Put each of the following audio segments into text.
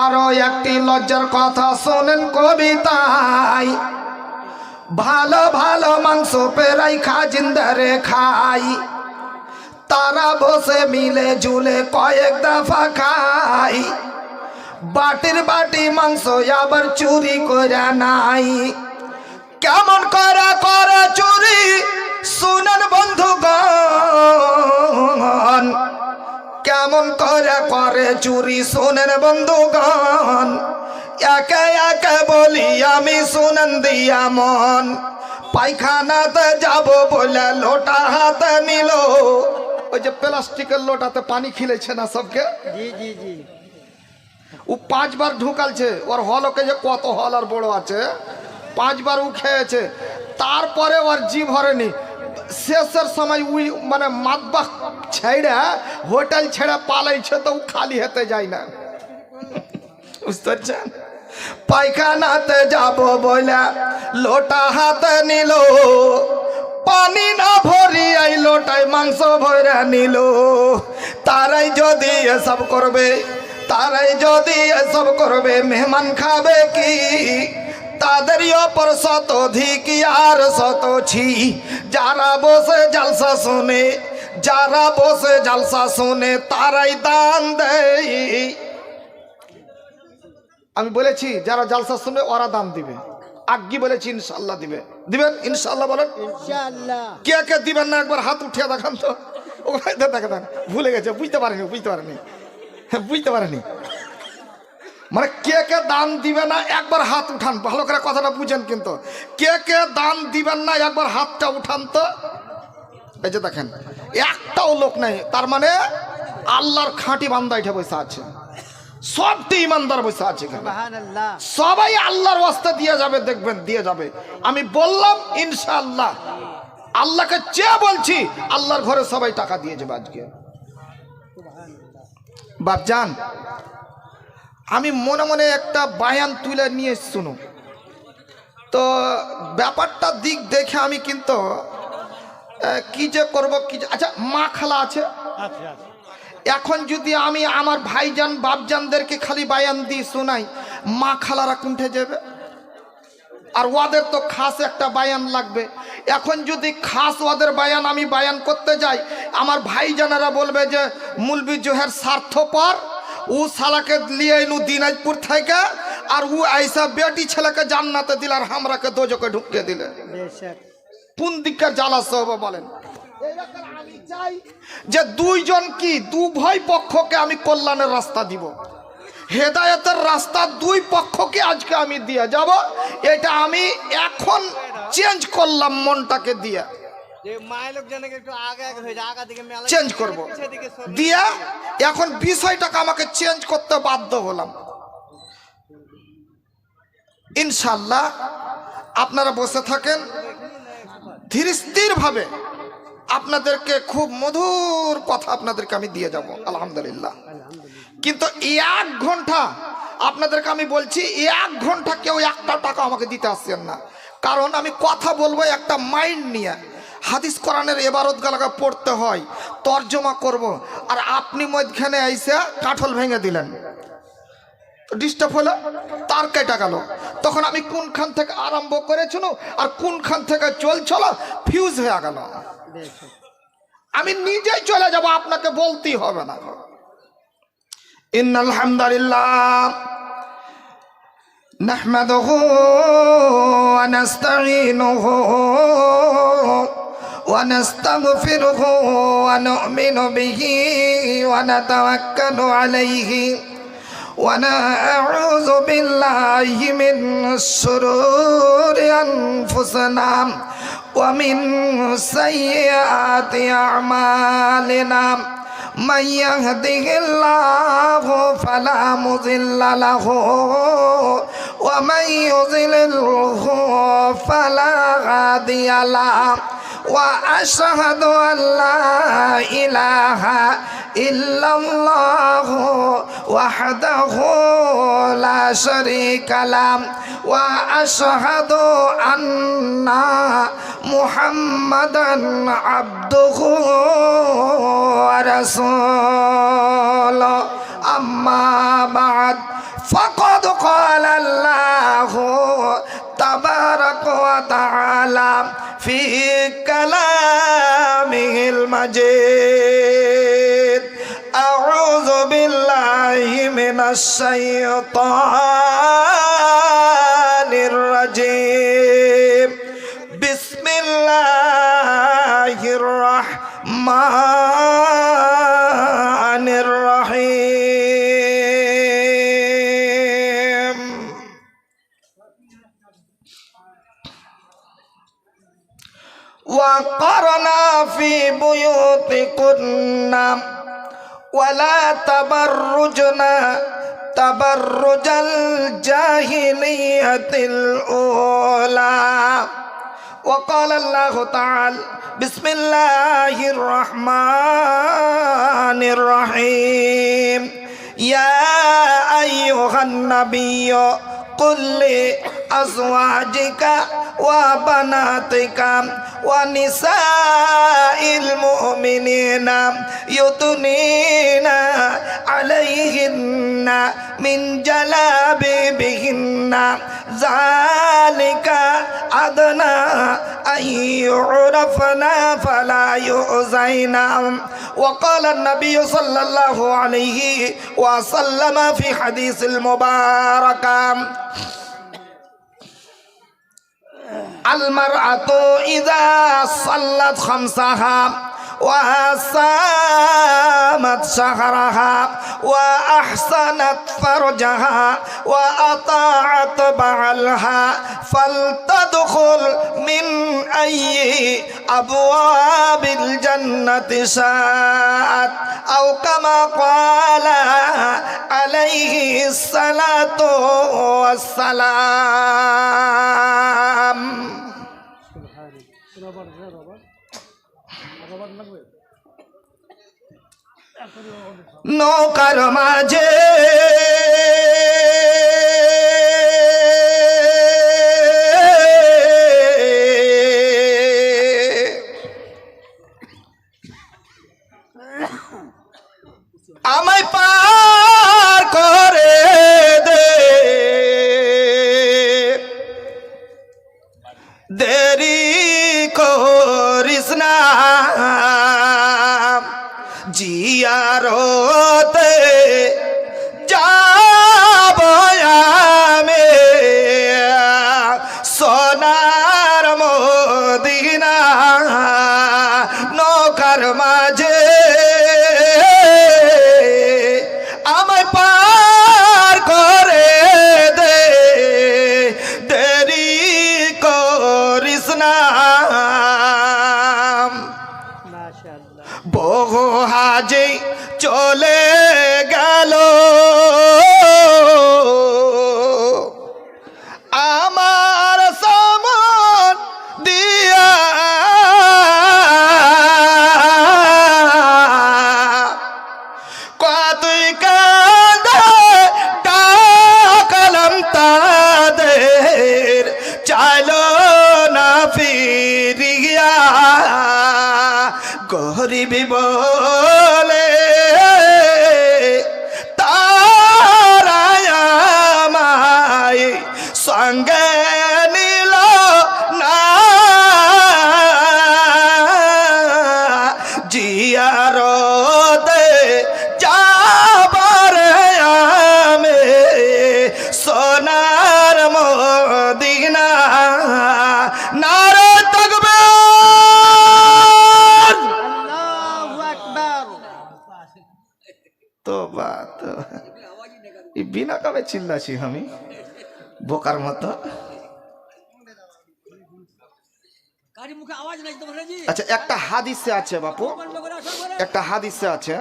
আরো একটি লজ্জার কথা শোনেন কবিতায়, ভালো ভালো মাংস পেরাই খাজিন্দারে খাই, তারা বসে মিলে ঝুলে কয়েক দফা খাই, বাটির বাটি মাংস আবার চুরি করে নাই। কেমন করে করে চুরি শুনেন বন্ধুগণ, কেমন করে করে চুরি শুনেন বন্ধুগণ, একে একে বলি আমি শুনেন দিয়া মন। পায়খানাতে যাব বলে লোটা হাতে নিল, ওই যে প্লাস্টিকের লোটাতে পানি খিলেছে না সবকে, জি জি জি, ও 5 বার ঢুকালছে। ওর হলকে যে কত হল আর বড় আছে, 5 বার ও খেয়েছে, তারপরে ওর জি ভরেনি। শেষের সময় উই মানে মাতবা ছেড়ে হোটেল ছেড়ে পালাইছে, তো ও খালি হেতে যায় না, বুঝতে পারছেন। পায়খানাতে যাব বলে লোটা হাতে নিল, পানি না ভরি এই লোটায় মাংস ভরে নিল। তারাই যদি এসব করবে, তারাই যদি এসব করবে, মেহমান খাবে কি? তাদেরই অপর শত ধিকি আর শত ছি। যারা বসে জালসা শুনে, যারা বসে জালসা শুনে, তারাই দান দেয়। আমি বলেছি যারা জালসা শুনে ওরা দান দিবে, আজ্ঞি বলেছি ইনশাল্লাহ দিবে। দিবেন ইনশাল্লাহ? বলেন ইনশাআল্লাহ। কে কে দিবেন না একবার হাত উঠিয়ে দেখান তো। ওখানে দেখান, ভুলে গেছে, বুঝতে পারেনি, বুঝতে পারেনি, বুঝতে পারেনি। মানে কে কে দান দিবে না একবার হাত উঠান, ভালো করে কথাটা বুঝেন কিন্তু। কে কে দান দিবেন না একবার হাতটা উঠান তো। এই যে দেখেন একটাও লোক নেই, তার মানে আল্লাহর খাঁটি বান্দা এটা বসে আছে, সবটি ইমানদার বসে আছে এখানে, সুবহানাল্লাহ। সবাই আল্লাহর ওয়াস্তে দিয়ে যাবে, দেখবেন দিয়ে যাবে। আমি বললাম ইনশাআল্লাহ, আল্লাহকে চেয়ে বলছি, আল্লাহর ঘরে সবাই টাকা দিয়ে যাবে আজকে। বাপজান, আমি মনে মনে একটা বায়ান তুলে নিয়ে শুনো তো, ব্যাপারটা দিক দেখে আমি কিন্তু কি যে করব কি যে, আচ্ছা মা খালা আছে, আচ্ছা, এখন যদি আমি আমার ভাইজান বাপজানদেরকে খালি বায়ান দিই শোনাই, মা খালারা কুণ্ঠে যাবে, আর ওদের তো খাস একটা বায়ান লাগবে। এখন যদি খাস ওদের বায়ান আমি বায়ান করতে যাই, আমার ভাইজানেরা বলবে যে মুলবি জোহের স্বার্থপর, ও শালাকে লিয়ে এলু দিনাজপুর থেকে, আর ও ऐसा বেটি ছেলেকে জান্নাতে দিল আর আমরাকে দোজকে ঢুকিয়ে দিলে। বেশক। কোন দিককার জ্বালা সব বলেন। আমি চাই যে দুইজন কি দুভয় পক্ষকে আমি কল্যাণের রাস্তা দিব, হেদায়েতের রাস্তা দুই পক্ষকে আজকে আমি দিয়ে যাব। এটা আমি এখন চেঞ্জ করলাম, মনটাকে দিয়ে চেঞ্জ করব, দিয়া এখন বিষয়টাকে আমাকে চেঞ্জ করতে বাধ্য হলাম। ইনশাল্লাহ আপনারা বসে থাকেন, ধীর স্থির ভাবে আপনাদেরকে খুব মধুর কথা আপনাদেরকে আমি দিয়ে যাব আলহামদুলিল্লাহ। কিন্তু 1 ঘন্টা আপনাদেরকে আমি বলছি, 1 ঘন্টা কেউ একটা টাকা আমাকে দিতে আসছেন না, কারণ আমি কথা বলবো একটা মাইন্ড নিয়ে। হাদিস কোরআনের এবারত গালাকে পড়তে হয়, তর্জমা করব, আর আপনি মধ্যখানে আইসা কাঠল ভেঙে দিলেন, ডিস্টার্ব হলো, তার কেটে গেল। তখন আমি কোনখান থেকে আরম্ভ করেছিল আর কোনখান থেকে চলছিল, ফিউজ হয়ে গেল। আমি নিজেই চলে যাব, আপনাকে বলতেই হবে না। ইন্নাল হামদুলিল্লাহ নাহমাদুহু ওয়া নাস্তাঈনুহু ওয়া নাস্তাগফিরুহু ওয়া নু'মিনু বিহি ওয়া নাতাওয়াক্কালু আলাইহি ওয়া না'উযু বিল্লাহি মিন শুরুরি আনফুসিনা ওয়া মিন সাইয়্যাতি আ'মালিনা। من يهده الله فلا مضل له ومن يضلله فلا هادي له وأشهد أن لا إله إلا الله وحده لا شريك له وأشهد أن محمدا عبده ورسوله أما بعد فقد قال الله تبارك وتعالى في كلامه المجيد أعوذ بالله من الشيطان الرجيم بسم الله الرحمن الرحيم وقرنا في بيوتكن ولا تبرجنا تبرج الجاهلية الأولى وقال الله تعالى بسم الله الرحمن الرحيم يا أيها النبي قل لأزواجك وبناتك ونساء المؤمنين يدنين عليهن من جلابيبهن ذلك أدنى أن يعرفن فلا يؤذين وقال النبي صلى الله عليه وسلم في حديث المبارك المرأة إذا صلت خمسها وصامت شهرها وأحسنت فرجها وأطاعت بعلها فلتدخل من أي أبواب الجنة شاءت أو كما قال عليه الصلاة والسلام নৌকার মাঝে আমায় পার করে দে দেরি করিস না জিয়ারতে যাব আমি সোনার মদিনা নৌকার মাঝে আমায় পার করে দে দেরি করিস না বহু হাজি চলে গেল আমার সামন দিয়া কতই কাঁদে ডাকলাম তাদের চাইলো না ফিরিয়া গরিবি বলে তারাই আমায় সঙ্গে নিল না জিয়ারতে যাবার আমি সোনার মদিনা নারে তাকবীর তো বাত বিনা কামে চিল্লাছি আমি বোকার মতো আচ্ছা একটা হাদিসে আছে বাপু একটা হাদিসে আছে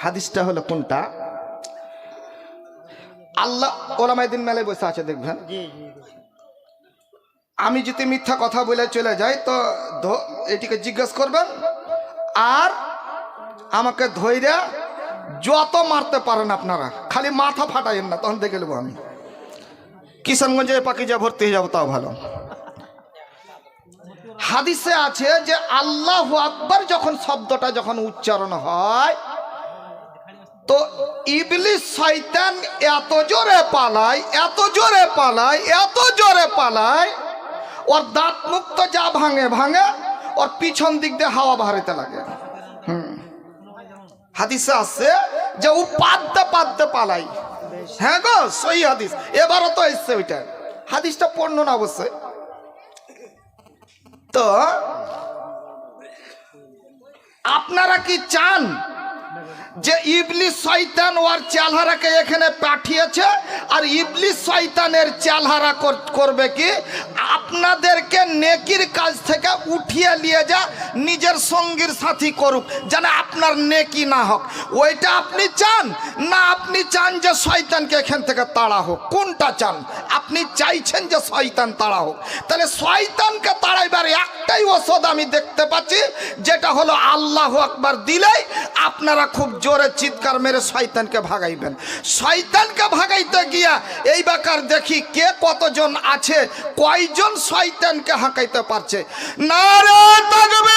হাদিসটা হলো কোনটা আল্লাহ ওলামায়ে দ্বীন মেলায় বসে আছে দেখবেন আমি যদি মিথ্যা কথা বলে চলে যাই তো এটিকে জিজ্ঞেস করবেন আর আমাকে ধইরা যত মারতে পারেন আপনারা খালি মাথা ফাটাইন না তখন দেখে নেবো আমি কিশনগঞ্জে পাকিজা ভর্তি হয়ে যাবো তাও ভালো হাদিসে আছে যে আল্লাহু আকবার যখন শব্দটা যখন উচ্চারণ হয় তো ইবলিস শয়তান এত জোরে পালায়, এত জোরে পালায়, এত জোরে পালায়, ওর দাঁত মুখ তো যা ভাঙে ভাঙে, ওর পিছন দিক দিয়ে হাওয়া বাহারিতে লাগে। হাদিসে আছে যে ও পাদ্দে পাদ্দে পালাই। হ্যাঁ গো, সহি হাদিস, এবারও তো এসছে ওইটা। হাদিসটা পড়লো না অবশ্যই। তো আপনারা কি চান যে ইবলিস শয়তান ওর চেহারাকে এখানে পাঠিয়েছে, আর ইবলিস শয়তানের চেহারা করবে কি আপনাদেরকে নেকির কাজ থেকে উঠিয়ে নিয়ে যা নিজের সঙ্গীর সাথী করুক, যেন আপনার নেকি না হোক? ওইটা আপনি চান না আপনি চান যে শয়তানকে এখান থেকে তাড়া হোক? কোনটা চান? আপনি চাইছেন যে শয়তান তাড়া হোক। তাহলে শয়তানকে তাড়াইবার একটাই ওষুধ আমি দেখতে পাচ্ছি, যেটা হলো আল্লাহু আকবার দিলেই আপনারা খুব জোরে চিৎকার মেরে শয়তানকে ভাগাইবেন। শয়তানকে ভাগাইতে গিয়া এই বাকার দেখি কে কতজন আছে, কয়জন শয়তানকে হাঁকাইতে পারছে। নারে তাকবীর,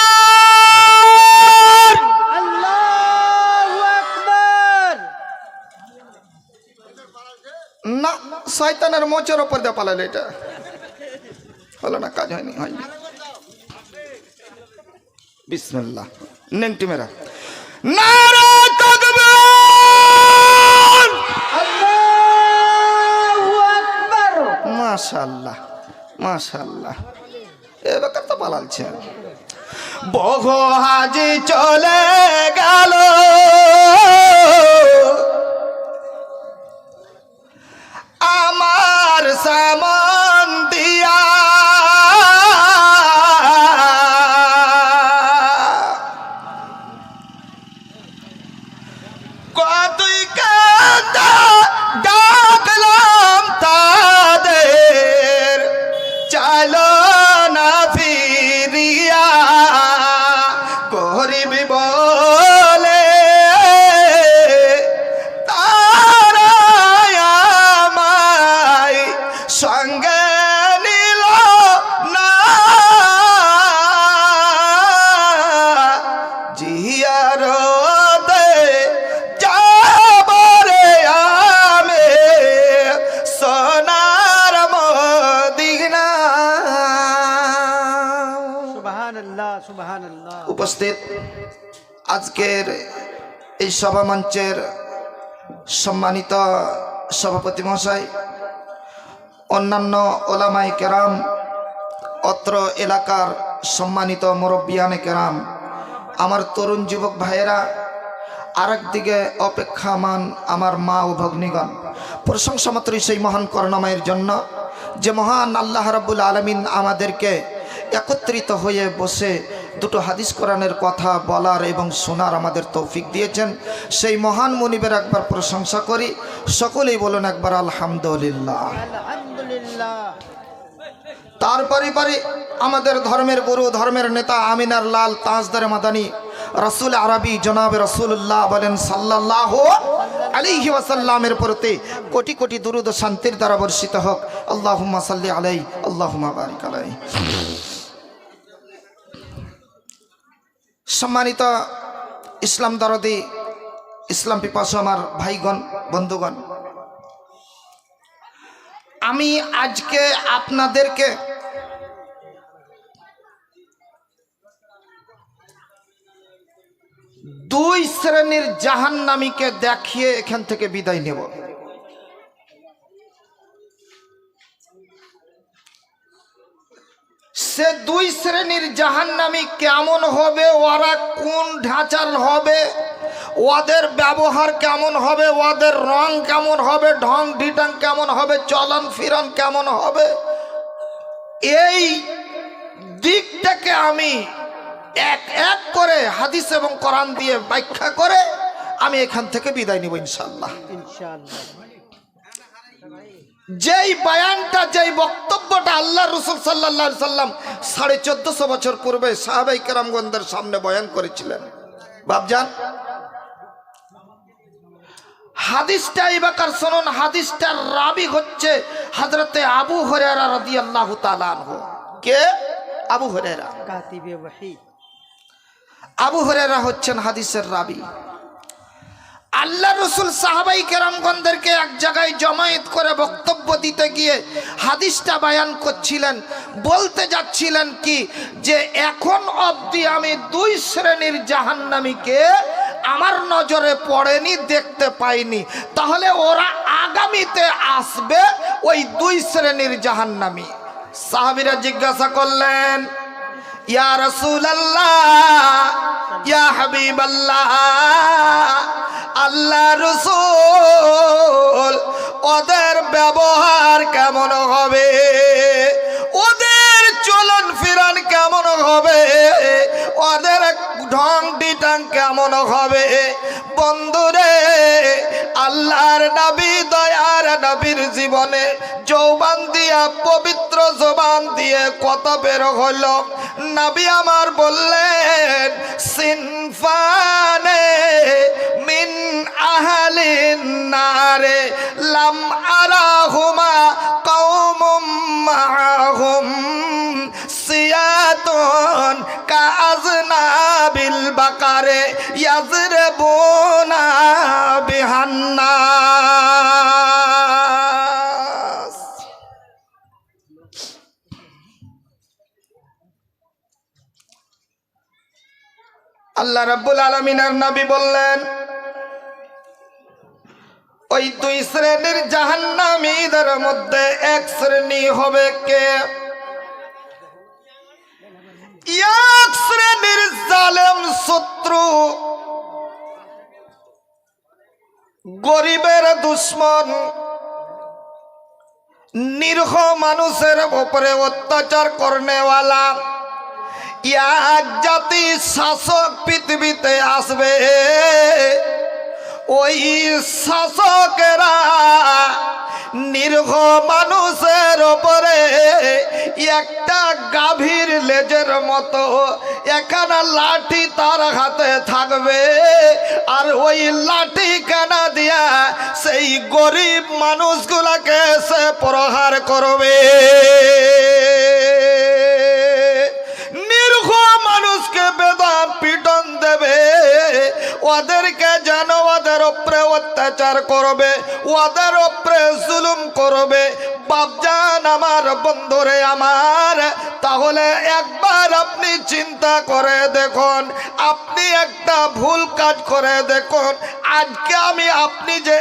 আল্লাহু আকবার। না, শয়তানের মোচের উপর দিয়ে পালালে, এটা হলো না, কাজ হয়নি, হয়নি। বিসমিল্লাহ, নেংটি মেরা। নারে তাকবীর, আল্লাহু আকবার। মাশাআল্লাহ, মাশাআল্লাহ। এবার তো পালালছে। বহু হাজি চলে গেল, আমার সামান দিয়া, কতই কাঁদা ডাকলাম তাদের, চালো না ফিরিয়া, গরিব বলে তারা আমায় সঙ্গে নিল না, জিয়ারতে যাবরে আমি সোনার মদিনা। সুবহানাল্লাহ, সুবহানাল্লাহ। উপস্থিত আজকের এই সভা মঞ্চের সম্মানিত সভাপতি মহাশয়, অন্যান্য ওলামায়ে কেরাম, অত্র এলাকার সম্মানিত মুরব্বিয়ানে কেরাম, আমার তরুণ যুবক ভাইয়েরা, আরেক দিকে অপেক্ষামান আমার মা ও ভগ্নীগণ, প্রশংসা মাত্র সেই মহান করুণাময়ের জন্য যে মহান আল্লাহ রাব্বুল আলামিন আমাদেরকে একত্রিত হয়ে বসে দুটো হাদিস কোরআনের কথা বলার এবং শোনার আমাদের তৌফিক দিয়েছেন। সেই মহান মুনিবের একবার প্রশংসা করি, সকলেই বলুন একবার আলহামদুলিল্লাহ। আলহামদুলিল্লাহ। তারপরে আমাদের ধর্মের গুরু, ধর্মের নেতা, আমিনার লাল তাজদারে মাদানী রাসূল আরবি জনাবে রাসূলুল্লাহ বলেন সাল্লাল্লাহু আলাইহি ওয়াসাল্লামের প্রতি কোটি কোটি দুরূদ ও শান্তির দ্বারা বর্ষিত হোক। আল্লাহুম্মা সাল্লি আলাইহি, আল্লাহুম্মা বারিক আলাইহি। সম্মানিত ইসলাম দরদি, ইসলাম পিপাসু আমার ভাইগণ, বন্ধুগণ, আমি আজকে আপনাদেরকে দুই শ্রেণীর জাহান্নামীকে দেখিয়ে এখান থেকে বিদায় নেব। সে দুই শ্রেণীর জাহান্নামী কেমন হবে, ওরা কোন ঢাঁচার হবে, ওদের ব্যবহার কেমন হবে, ওদের রং কেমন হবে, ঢং ঢিটাং কেমন হবে, চলন ফিরন কেমন হবে, এই দিকটাকে আমি এক এক করে হাদিস এবং কোরআন দিয়ে ব্যাখ্যা করে আমি এখান থেকে বিদায় নিব ইনশাআল্লাহ। ইনশাআল্লাহ। যেই বয়ানটা, যেই বক্তব্যটা আল্লাহ রসুল সাল্লাল্লাহু আলাইহি সাল্লাম 1450 বছর পূর্বে সাহাবায়ে কেরামগণদের সামনে বয়ান করেছিলেন, বাপজান, হাদিসটা এবাকার শুনুন। হাদিসটার রাবি হচ্ছে হযরতে আবু হুরায়রা রাদিয়াল্লাহু তাআলা আনহু। কে? আবু হুরায়রা। কাতিবে ওহী। আবু হুরায়রা হচ্ছেন হাদিসের রাবি। আল্লাহ রসুল সাহাবাই কেরামগণদেরকে এক জায়গায় জমায়েত করে বক্তব্য দিতে গিয়ে হাদিসটা বায়ান করছিলেন। বলতে যাচ্ছিলেন কি যে এখন অবধি আমি দুই শ্রেণীর জাহান্নামীকে আমার নজরে পড়েনি, দেখতে পাইনি, তাহলে ওরা আগামীতে আসবে ওই দুই শ্রেণীর জাহান্নামী। সাহাবীরা জিজ্ঞাসা করলেন, ইয়া রাসূলুল্লাহ, ইয়া হাবিবাল্লাহ, আল্লাহ রাসূল, ওদের ব্যবহার কেমন হবে, ওদের চলন ফিরন কেমন হবে, ওদের ঢং ডিটাং কেমন হবে? বন্ধুরে, আল্লাহর নবী দয়ার নবীর জীবনে যৌবান দিয়া পবিত্র জবান দিয়ে কথা বের হলো। নবী আমার বললেন, সিনফানে মিন আহলিন নারে লাম আরাহুমা কওমুম মাআহুম সিয়াতুন কাযনাবিল বাকারে ইয়াজরিবুনা বিহান্নাস। আল্লাহ রাব্বুল আলামিনের নবী বললেন, ওই দুই শ্রেণীর জাহান্নামীদের মধ্যে এক শ্রেণী হবে কে? এক শ্রেণীর জালেম শত্রু, গরিবের দুশ্মন, নিরীহ মানুষের উপরে অত্যাচার করনেওয়ালা এক জাতি শাসক পৃথিবীতে আসবে। ওই শাসকেরা নিরীহ মানুষের ওপরে একটা গাভীর লেজের মতো এখানে লাঠি তার হাতে থাকবে, আর ওই লাঠি কানা দিয়া সেই গরিব মানুষগুলাকে সে প্রহার করবে। নিরীহ মানুষকে বেদম পিটন দেবে, ওদেরকে যেন ওদের উপরে অত্যাচার করবে, ওদের উপরে জুলুম করবে। বাপজান আমার, বন্ধুরে আমার, তাহলে একবার আপনি চিন্তা করে দেখুন, আপনি একটা ভুল কাজ করে দেখুন। আজকে আমি আপনি যে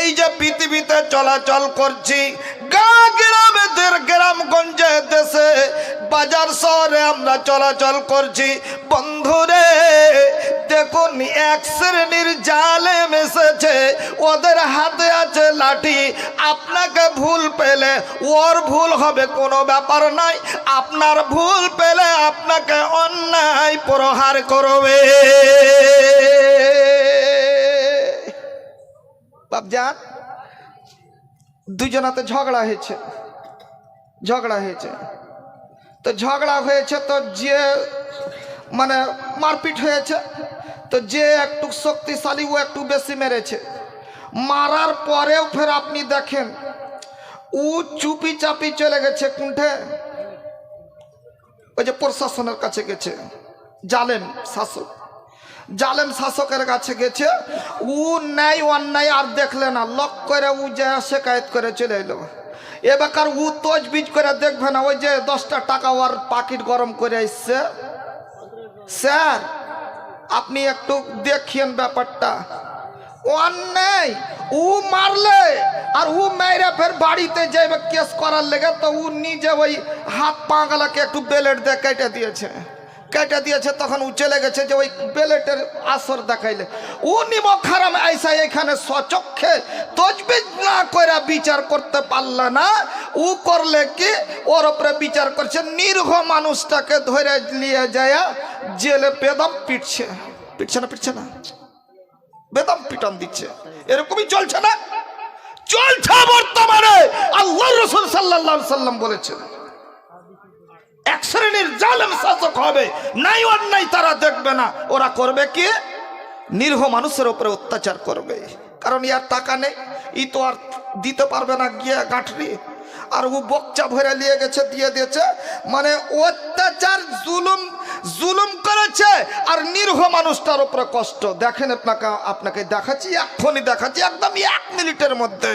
এই যে পৃথিবীতে চলাচল করছি, গ্রামেদের গ্রামগঞ্জে দেশে বাজার শহরে আমরা চলাচল করছি, বন্ধুরে দেখুন এক শ্রেণীর জালেম এসেছে, ওদের হাতে আছে লাঠি। আপনাকে ভুল পেলে ওর ভুল হবে কোনো ব্যাপার নাই, আপনার ভুল পেলে আপনাকে অন্যায় প্রহার করবে। বাপজান, দুজনাতে ঝগড়া হয়েছে, তো ঝগড়া হয়েছে তো যে মানে মারপিট হয়েছে, তো যে একটু শক্তিশালী ও একটু বেশি মেরেছে। মারার পরেও ফের আপনি দেখেন ও চুপি চাপি চলে গেছে কোনঠে, ওই যে প্রশাসনের কাছে গেছে, জালেম শাসকের কাছে গেছে। ও ন্যায় অন্যায় আর দেখলে না, লক করে ও যে শেকায়ত করে চলে এলো। এবার ও তজবিজ করে দেখবে না, ওই যে 10টা টাকা ওর পাকিট গরম করে এসছে। স্যার আপনি একটু দেখিয়েন ব্যাপারটা, অন্যায় ও মারলে আর ও মেয়েরা ফের বাড়িতে যাবে কেস করার লেগে, তো ও নিজে ওই হাত পাগলাকে একটু বেলেট দিয়ে কেটে দিয়েছে। তখন ও চলে গেছে যে ওই বেলেটের আসর দেখাইলে। ও নিমক হারাম আইসা এখানে সচক্ষে তজবিজ না করে বিচার করতে পারলে না। ও করলে কি, ওর উপরে বিচার করছে, নিরীহ মানুষটাকে ধরে নিয়ে যায় জেলে বেদম পিটছে না, বেদম পিটন দিচ্ছে। এরকমই চলছে না, চলছে বর্তমানে। আল্লাহ রাসূল সাল্লাল্লাহু আলাইহি সাল্লাম বলেছেন, এক শ্রেণীর জালেম শাসক হবে, নাই অন্যায় তারা দেখবে না। ওরা করবে কি, নিরীহ মানুষের উপরে অত্যাচার করবে। কারণ ইয়ার টাকা নেই, ই তো আর দিতে পারবে না গিয়ে গাঁঠরি, আর ও বকচা ভরে নিয়ে গেছে, দিয়ে দিয়েছে। মানে অত্যাচার জুলুম করে চলছে আর নিরীহ মানুষটার উপরে কষ্ট। দেখেন আপনাকে দেখাচ্ছি, এক্ষুনি দেখাচ্ছি, একদম 1 মিনিটের মধ্যে।